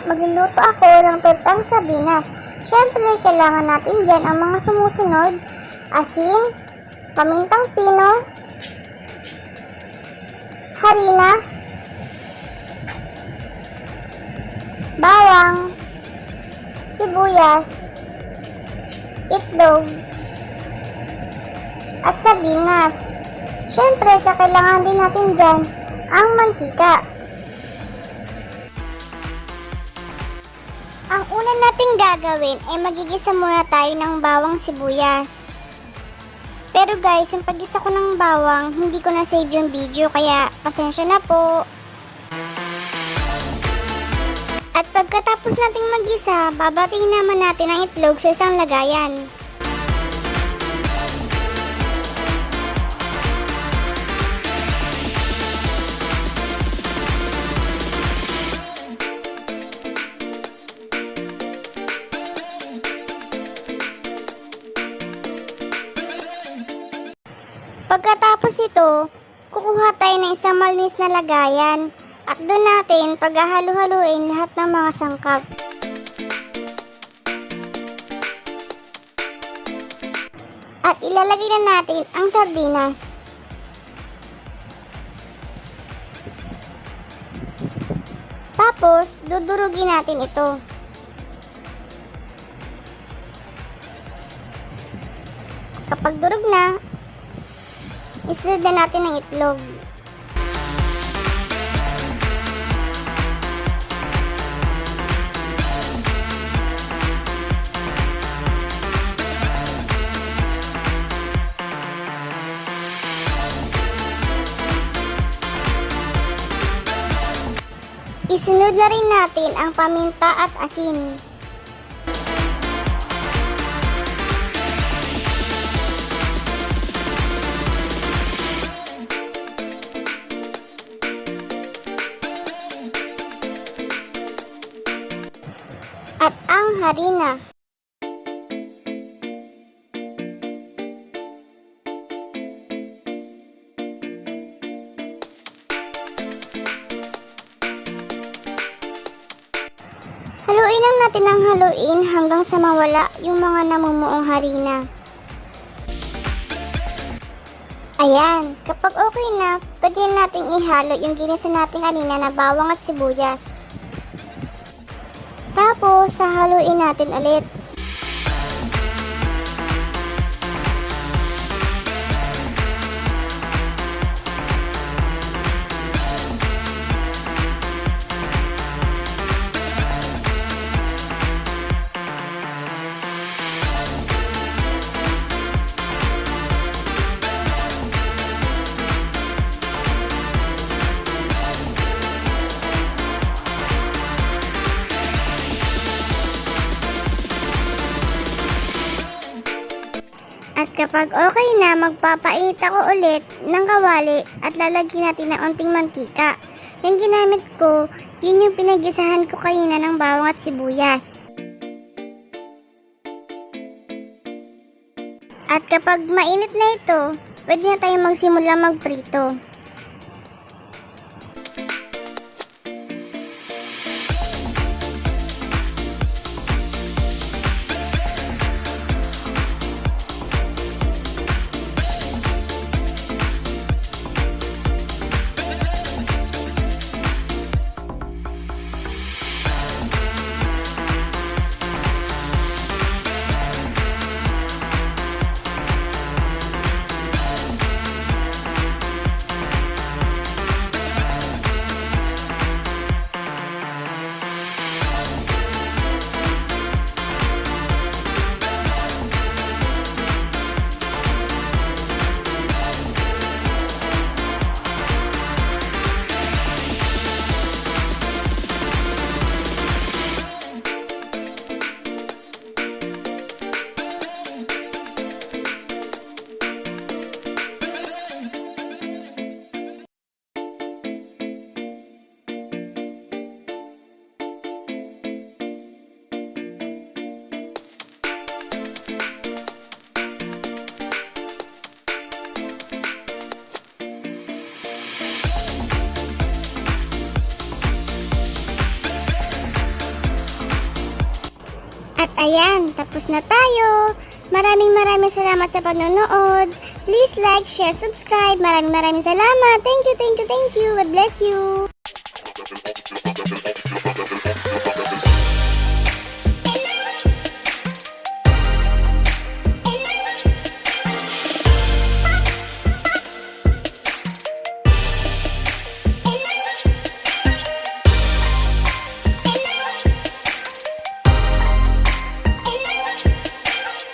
magluluto ako ng tortang sardinas. Siyempre, kailangan natin dyan ang mga sumusunod: asin, pamintang pino, harina, bawang, sibuyas, itlog, at sardinas. Siyempre, kakailangan din natin dyan ang mantika. Ang una nating gagawin ay magigisa muna tayo ng bawang sibuyas. Pero guys, yung paggisa ko ng bawang, hindi ko na save yung video, kaya pasensya na po. At pagkatapos nating maggisa, babatiin naman natin ang itlog sa isang lagayan. Pagkatapos ito, kukuha tayo ng isang malinis na lagayan at doon natin paghahalu-haluin lahat ng mga sangkap. At ilalagay na natin ang sardinas. Tapos, dudurugin natin ito. Kapag durog na, isunod na natin ang itlog. Isunod na rin natin ang paminta at asin. At ang harina. Haluin lang natin ang haluin hanggang sa mawala yung mga namumuong harina. Ayan, kapag okay na, pwede natin ihalo yung ginisa natin kanina na bawang at sibuyas. Tapos, haluin natin ulit. At kapag okay na, magpapainit ako ulit ng kawali at lalagyan natin ng onting mantika. Yung ginamit ko, yun yung pinagisahan ko kanina ng bawang at sibuyas. At kapag mainit na ito, pwede na tayong magsimula magprito. At ayan, tapos na tayo. Maraming salamat sa panonood. Please like, share, subscribe. Maraming salamat. Thank you. God bless you.